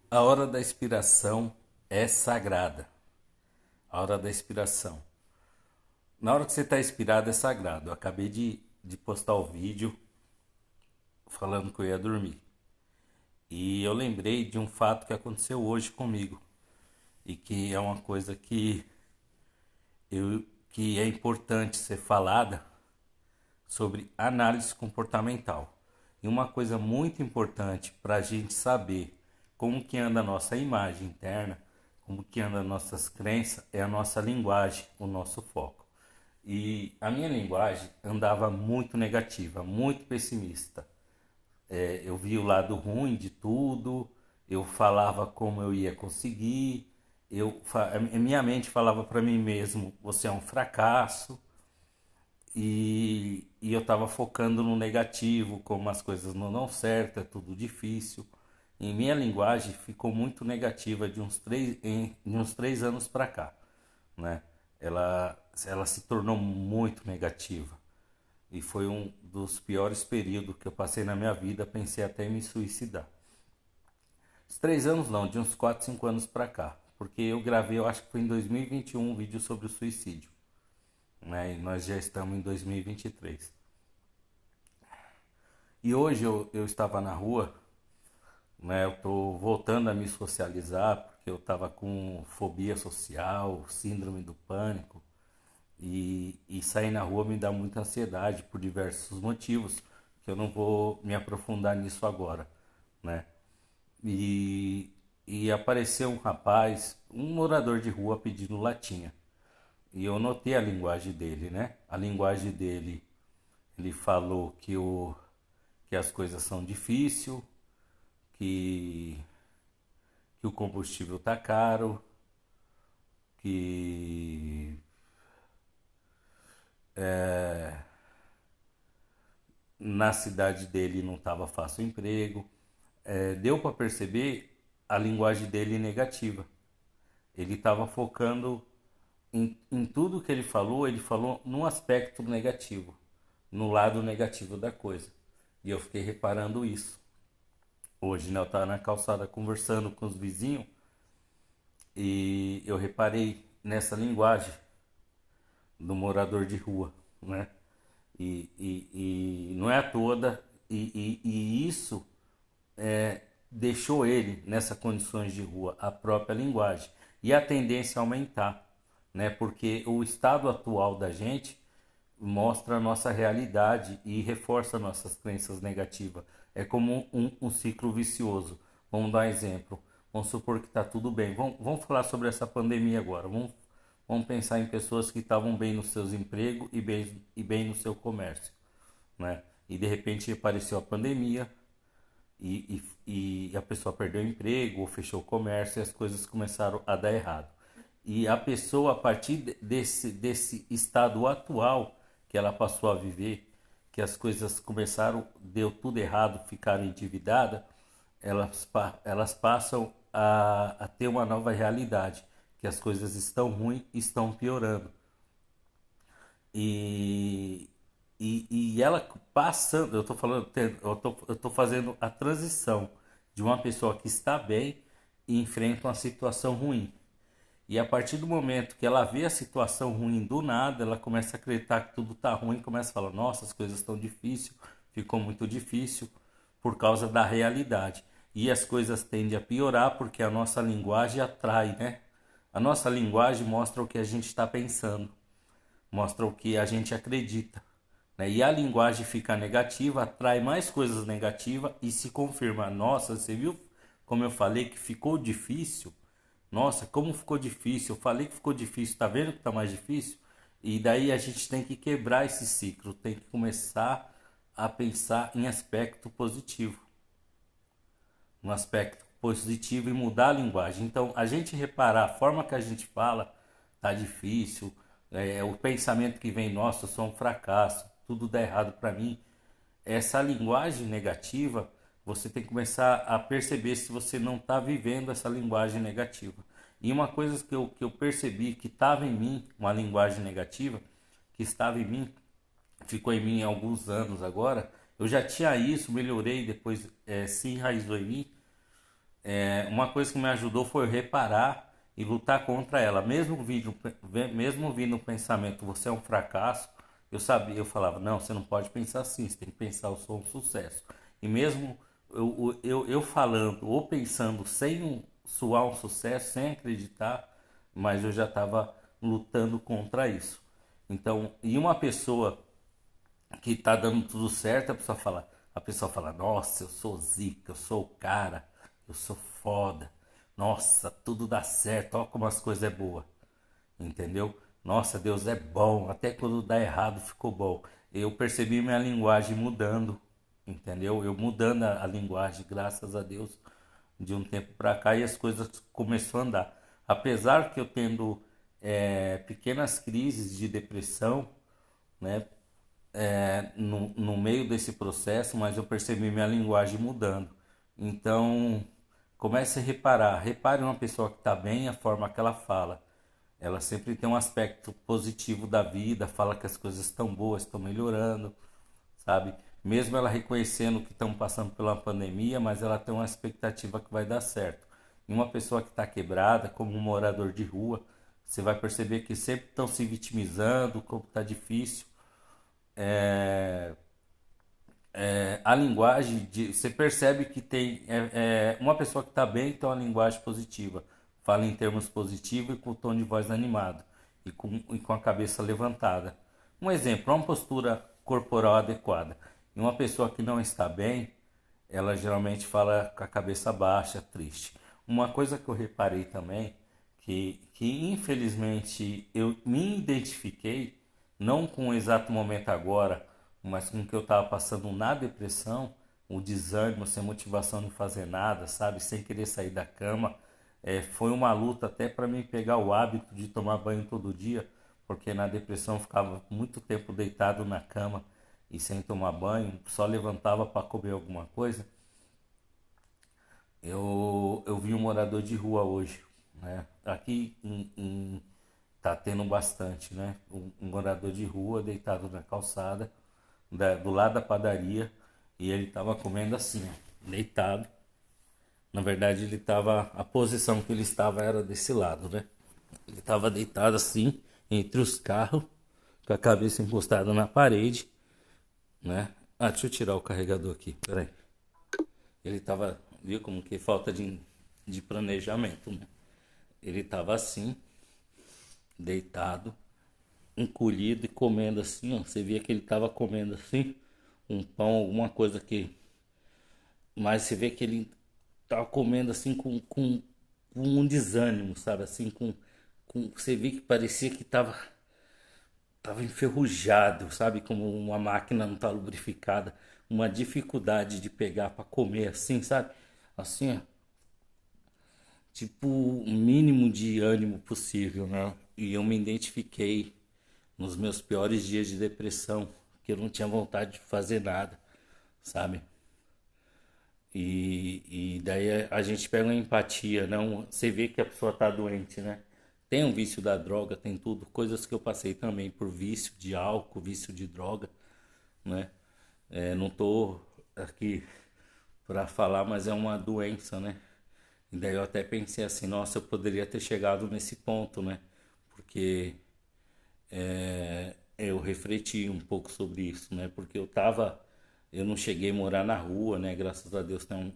A hora da expiração é sagrada. A hora da expiração. Na hora que você está expirado é sagrado. Eu acabei de postar o vídeo falando que eu ia dormir. E eu lembrei de um fato que aconteceu hoje comigo. E que é uma coisa que é importante ser falada sobre análise comportamental. E uma coisa muito importante para a gente saber como que anda a nossa imagem interna, como que anda nossas crenças, é a nossa linguagem, o nosso foco. E a minha linguagem andava muito negativa, muito pessimista. Eu via o lado ruim de tudo, eu falava como eu ia conseguir, a minha mente falava para mim mesmo, você é um fracasso, e eu estava focando no negativo, como as coisas não dão certo, é tudo difícil. E minha linguagem ficou muito negativa de uns 3 anos para cá, né? Ela se tornou muito negativa. E foi um dos piores períodos que eu passei na minha vida, pensei até em me suicidar. Os 3 anos não, de uns 4 5 anos para cá. Porque eu gravei, eu acho que foi em 2021, um vídeo sobre o suicídio, né? E nós já estamos em 2023. E hoje eu estava na rua, né? Eu estou voltando a me socializar porque eu estava com fobia social, síndrome do pânico e sair na rua me dá muita ansiedade por diversos motivos que eu não vou me aprofundar nisso agora, né? E, e apareceu um rapaz, um morador de rua pedindo latinha. E eu notei a linguagem dele, né? A linguagem dele, ele falou que as coisas são difíceis, que, que o combustível tá caro, que na cidade dele não estava fácil o emprego. Deu para perceber a linguagem dele negativa. Ele estava focando em tudo que ele falou num aspecto negativo, no lado negativo da coisa. E eu fiquei reparando isso. Hoje, né, eu estava na calçada conversando com os vizinhos e eu reparei nessa linguagem do morador de rua, né? E não é à toa, e isso deixou ele nessas condições de rua, a própria linguagem. E a tendência a aumentar, né? Porque o estado atual da gente mostra a nossa realidade e reforça nossas crenças negativas. É como um ciclo vicioso. Vamos dar um exemplo. Vamos supor que está tudo bem. Vamos falar sobre essa pandemia agora. Vamos pensar em pessoas que estavam bem nos seus empregos e bem no seu comércio, né? E de repente apareceu a pandemia e a pessoa perdeu o emprego ou fechou o comércio e as coisas começaram a dar errado. E a pessoa, a partir desse estado atual que ela passou a viver, que as coisas começaram, deu tudo errado, ficaram endividadas, elas passam a ter uma nova realidade, que as coisas estão ruins, estão piorando. E, e ela passando, eu estou falando, eu tô fazendo a transição de uma pessoa que está bem e enfrenta uma situação ruim. E a partir do momento que ela vê a situação ruim do nada, ela começa a acreditar que tudo está ruim, começa a falar, nossa, as coisas estão difíceis, ficou muito difícil por causa da realidade. E as coisas tendem a piorar porque a nossa linguagem atrai, né? A nossa linguagem mostra o que a gente está pensando, mostra o que a gente acredita, né? E a linguagem fica negativa, atrai mais coisas negativas e se confirma. Nossa, você viu como eu falei que ficou difícil? Nossa, como ficou difícil? Eu falei que ficou difícil, tá vendo que tá mais difícil? E daí a gente tem que quebrar esse ciclo, tem que começar a pensar em aspecto positivo, no aspecto positivo e mudar a linguagem. Então, a gente reparar a forma que a gente fala, tá difícil, o pensamento que vem, nossa, eu sou um fracasso, tudo dá errado para mim. Essa linguagem negativa, você tem que começar a perceber se você não está vivendo essa linguagem negativa. E uma coisa que eu percebi que estava em mim, uma linguagem negativa, que estava em mim, ficou em mim há alguns anos agora, eu já tinha isso, melhorei, depois se enraizou em mim, Uma coisa que me ajudou foi reparar e lutar contra ela. Mesmo vindo o pensamento, você é um fracasso, eu sabia, eu falava, não, você não pode pensar assim, você tem que pensar, eu sou um sucesso. E mesmo eu falando ou pensando sem suar um sucesso, sem acreditar, mas eu já estava lutando contra isso. Então, e uma pessoa que tá dando tudo certo, a pessoa fala, nossa, eu sou zica, eu sou o cara, eu sou foda, nossa, tudo dá certo, olha como as coisas é boa, entendeu? Nossa, Deus é bom, até quando dá errado ficou bom. Eu percebi minha linguagem mudando, entendeu? Eu mudando a linguagem, graças a Deus, de um tempo para cá e as coisas começou a andar. Apesar que eu tendo pequenas crises de depressão, né? No meio desse processo, mas eu percebi minha linguagem mudando. Então, comece a reparar. Repare uma pessoa que está bem, a forma que ela fala. Ela sempre tem um aspecto positivo da vida, fala que as coisas estão boas, estão melhorando, sabe? Mesmo ela reconhecendo que estão passando pela pandemia, mas ela tem uma expectativa que vai dar certo. E uma pessoa que está quebrada, como um morador de rua, você vai perceber que sempre estão se vitimizando, como está difícil. A linguagem você percebe que tem uma pessoa que está bem tem uma linguagem positiva, fala em termos positivos e com o tom de voz animado e com a cabeça levantada. Um exemplo, uma postura corporal adequada. E uma pessoa que não está bem, ela geralmente fala com a cabeça baixa, triste. Uma coisa que eu reparei também, que infelizmente eu me identifiquei, não com o exato momento agora, mas com o que eu estava passando na depressão, o desânimo, sem motivação de fazer nada, sabe, sem querer sair da cama. Foi uma luta até para mim pegar o hábito de tomar banho todo dia, porque na depressão eu ficava muito tempo deitado na cama e sem tomar banho, só levantava para comer alguma coisa. Eu vi um morador de rua hoje, né? Tá tendo bastante, né? Um morador de rua deitado na calçada, do lado da padaria, e ele tava comendo assim, ó, deitado. Na verdade, a posição que ele estava era desse lado, né? Ele tava deitado assim, entre os carros, com a cabeça encostada na parede, né? Ah, deixa eu tirar o carregador aqui, peraí. Ele tava, viu como que falta de planejamento, né? Ele tava assim, deitado, encolhido e comendo assim, ó. Você via que ele tava comendo assim, um pão, alguma coisa que. Mas você vê que ele tava comendo assim com um desânimo, sabe? Assim, você vê que parecia que tava enferrujado, sabe? Como uma máquina não tá lubrificada. Uma dificuldade de pegar para comer assim, sabe? Assim, ó. Tipo, o mínimo de ânimo possível, né? E eu me identifiquei nos meus piores dias de depressão, que eu não tinha vontade de fazer nada, sabe? E daí a gente pega uma empatia, não? Você vê que a pessoa tá doente, né? Tem um vício da droga, tem tudo, coisas que eu passei também por vício de álcool, vício de droga, né? Não tô aqui para falar, mas é uma doença, né? E daí eu até pensei assim, nossa, eu poderia ter chegado nesse ponto, né? Porque eu refleti um pouco sobre isso, né? Porque eu não cheguei a morar na rua, né? Graças a Deus tem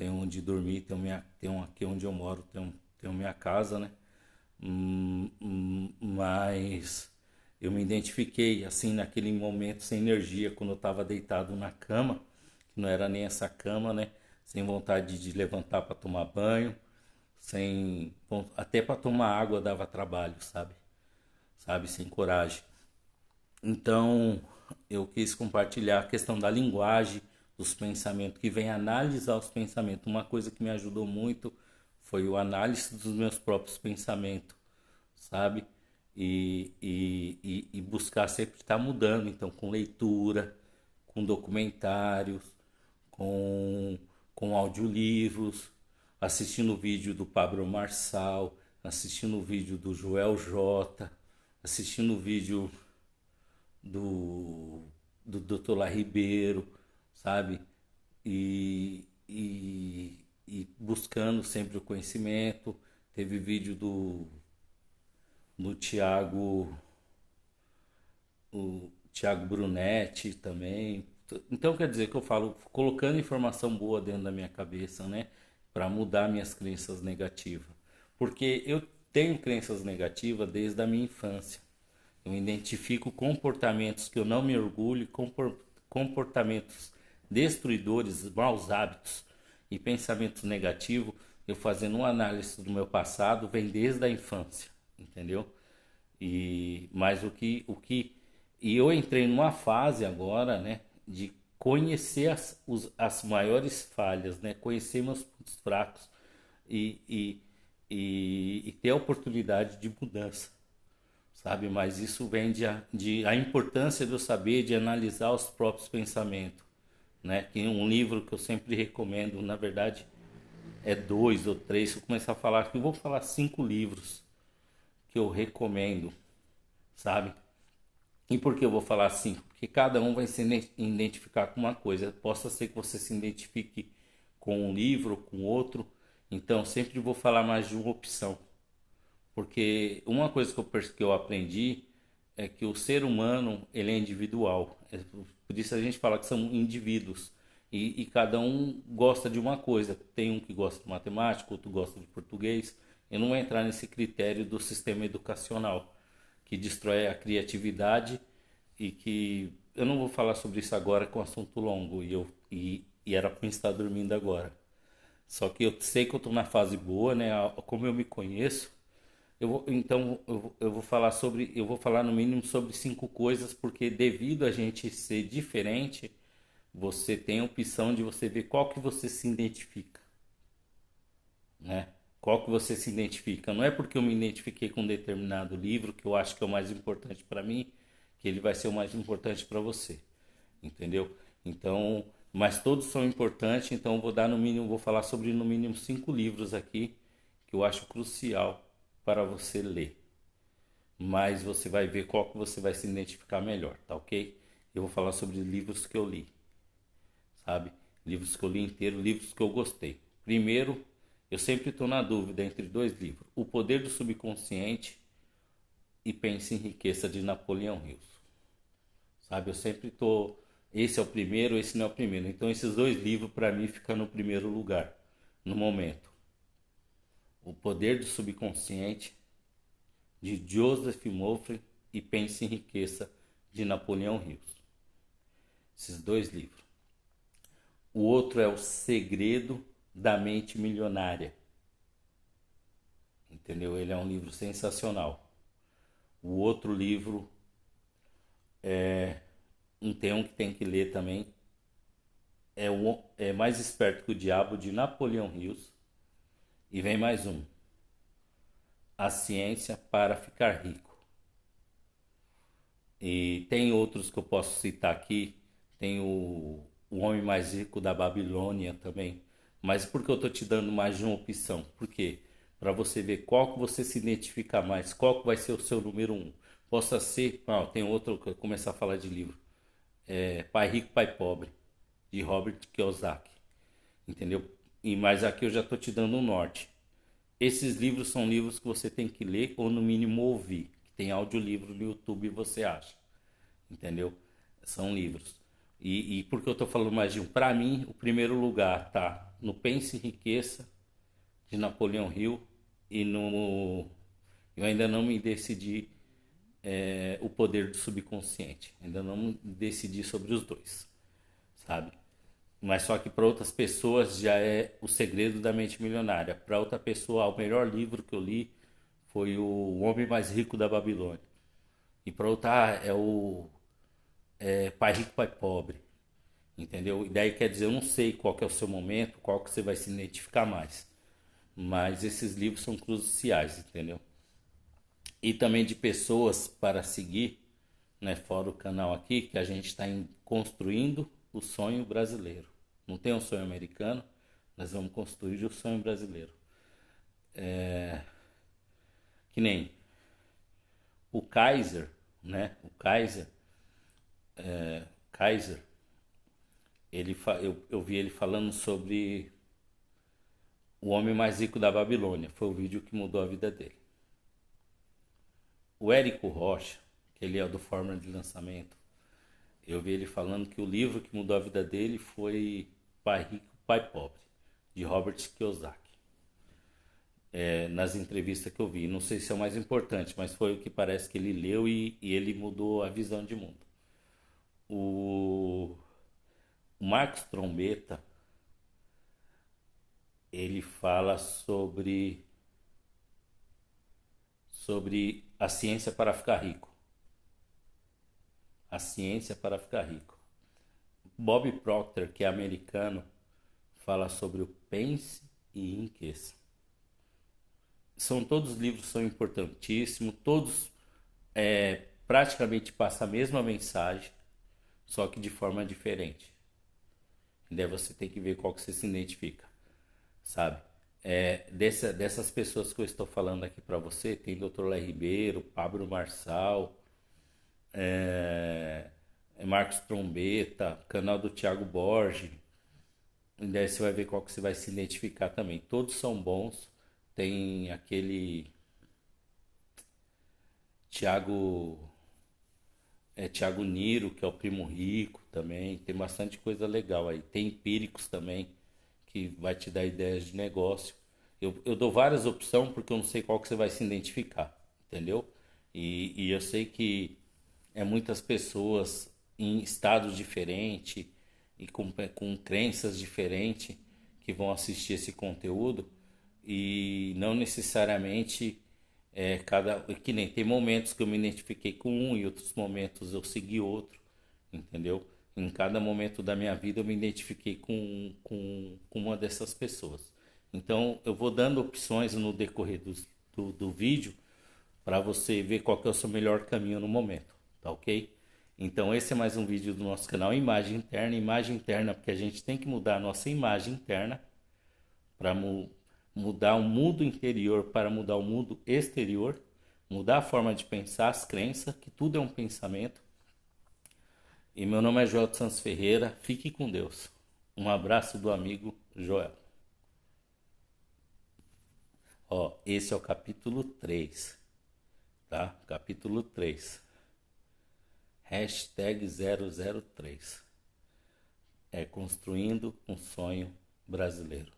onde dormir, tem aqui onde eu moro, tem minha casa, né? Mas eu me identifiquei assim naquele momento sem energia, quando eu estava deitado na cama, que não era nem essa cama, né? Sem vontade de levantar para tomar banho, sem até para tomar água dava trabalho, sabe, sem coragem. Então, eu quis compartilhar a questão da linguagem, dos pensamentos, que vem analisar os pensamentos. Uma coisa que me ajudou muito foi o análise dos meus próprios pensamentos, sabe? E buscar sempre estar mudando. Então, com leitura, com documentários, com, com audiolivros, assistindo o vídeo do Pablo Marçal, assistindo o vídeo do Joel J, assistindo o vídeo do, do Dr. Lá Ribeiro, sabe? E buscando sempre o conhecimento. Teve vídeo do o Thiago Brunetti também. Então quer dizer que eu falo colocando informação boa dentro da minha cabeça, né, para mudar minhas crenças negativas. Porque eu tenho crenças negativas desde a minha infância. Eu identifico comportamentos que eu não me orgulho, comportamentos destruidores, maus hábitos e pensamentos negativos. Eu fazendo uma análise do meu passado vem desde a infância, entendeu? Mas e eu entrei numa fase agora, né, de conhecer as maiores falhas, né, conhecer meus pontos fracos e, e, e ter a oportunidade de mudança, sabe? Mas isso vem de a importância de eu saber de analisar os próprios pensamentos, né? Que um livro que eu sempre recomendo, na verdade, é dois ou três. Se eu começar a falar aqui, eu vou falar 5 livros que eu recomendo, sabe? E por que eu vou falar assim? Porque cada um vai se identificar com uma coisa. Possa ser que você se identifique com um livro, com outro. Então, sempre vou falar mais de uma opção. Porque uma coisa que eu aprendi é que o ser humano ele é individual. Por isso a gente fala que são indivíduos. E cada um gosta de uma coisa. Tem um que gosta de matemática, outro gosta de português. Eu não vou entrar nesse critério do sistema educacional que destrói a criatividade e que eu não vou falar sobre isso agora, que é um assunto longo e era para estar dormindo agora. Só que eu sei que eu estou na fase boa, né? Como eu me conheço, eu vou falar no mínimo sobre 5 coisas, porque devido a gente ser diferente, você tem a opção de você ver qual que você se identifica, né? Qual que você se identifica? Não é porque eu me identifiquei com um determinado livro que eu acho que é o mais importante para mim, que ele vai ser o mais importante para você, entendeu? Então, mas todos são importantes, então eu vou dar no mínimo, vou falar sobre no mínimo 5 livros aqui que eu acho crucial para você ler. Mas você vai ver qual que você vai se identificar melhor, tá ok? Eu vou falar sobre livros que eu li, sabe? Livros que eu li inteiro, livros que eu gostei. Primeiro, eu sempre estou na dúvida entre 2 livros: O Poder do Subconsciente e Pense em Riqueza, de Napoleão Hill. Sabe, eu sempre estou. Esse é o primeiro, esse não é o primeiro. Então, esses 2 livros, para mim, ficam no primeiro lugar, no momento. O Poder do Subconsciente, de Joseph Murphy, e Pense em Riqueza, de Napoleão Hill. Esses 2 livros. O outro é O Segredo da Mente Milionária. Entendeu? Ele é um livro sensacional. O outro livro tem um que tem que ler também. É Mais Esperto que o Diabo, de Napoleão Hill. E vem mais um: A Ciência para Ficar Rico. E tem outros que eu posso citar aqui. Tem o Homem Mais Rico da Babilônia também. Mas por que eu estou te dando mais de uma opção? Por quê? Para você ver qual que você se identifica mais, qual que vai ser o seu número um. Possa ser, tem outro que eu começar a falar de livro. Pai Rico, Pai Pobre, de Robert Kiyosaki. Entendeu? Mas aqui eu já estou te dando um norte. Esses livros são livros que você tem que ler ou no mínimo ouvir. Tem audiolivro no YouTube, você acha. Entendeu? São livros. E por que eu estou falando mais de um? Para mim, o primeiro lugar tá no Pense em Riqueza, de Napoleão Hill, e no. Eu ainda não me decidi, O Poder do Subconsciente. Ainda não me decidi sobre os dois, sabe? Mas só que para outras pessoas já é O Segredo da Mente Milionária. Para outra pessoa, o melhor livro que eu li foi O Homem Mais Rico da Babilônia. E para outra, Pai Rico, Pai Pobre. Entendeu? E daí quer dizer, eu não sei qual que é o seu momento, qual que você vai se identificar mais. Mas esses livros são cruciais, entendeu? E também de pessoas para seguir, né, fora o canal aqui, que a gente está construindo o sonho brasileiro. Não tem um sonho americano, nós vamos construir o sonho brasileiro. Que nem o Kaiser, né? O Kaiser, eu vi ele falando sobre O Homem Mais Rico da Babilônia. Foi o vídeo que mudou a vida dele. O Érico Rocha, que ele é do Fórmula de Lançamento, eu vi ele falando que o livro que mudou a vida dele foi Pai Rico, Pai Pobre, de Robert Kiyosaki. Nas entrevistas que eu vi. Não sei se é o mais importante, mas foi o que parece que ele leu e ele mudou a visão de mundo. O Marcos Trombetta, ele fala sobre a ciência para ficar rico. A ciência para ficar rico. Bob Proctor, que é americano, fala sobre o pense e enriqueça. Todos os livros são importantíssimos, todos praticamente passam a mesma mensagem, só que de forma diferente. E daí você tem que ver qual que você se identifica, sabe? Dessas pessoas que eu estou falando aqui para você, tem Dr. Léo Ribeiro, Pablo Marçal, Marcos Trombetta, canal do Thiago Borges. E daí você vai ver qual que você vai se identificar também. Todos são bons. Tem aquele Thiago Thiago Niro, que é o Primo Rico também. Tem bastante coisa legal aí. Tem Empíricos também, que vai te dar ideias de negócio. Eu dou várias opções porque eu não sei qual que você vai se identificar, entendeu? E eu sei que muitas pessoas em estados diferentes e com crenças diferentes que vão assistir esse conteúdo e não necessariamente que nem tem momentos que eu me identifiquei com um e outros momentos eu segui outro, entendeu? Em cada momento da minha vida eu me identifiquei com uma dessas pessoas. Então eu vou dando opções no decorrer do vídeo para você ver qual que é o seu melhor caminho no momento, tá ok? Então esse é mais um vídeo do nosso canal Imagem Interna, porque a gente tem que mudar a nossa imagem interna para mudar o mundo interior, para mudar o mundo exterior, mudar a forma de pensar, as crenças, que tudo é um pensamento. E meu nome é Joel Santos Ferreira, fique com Deus. Um abraço do amigo Joel. Esse é o capítulo 3, tá? Capítulo 3. Hashtag 003. Construindo um sonho brasileiro.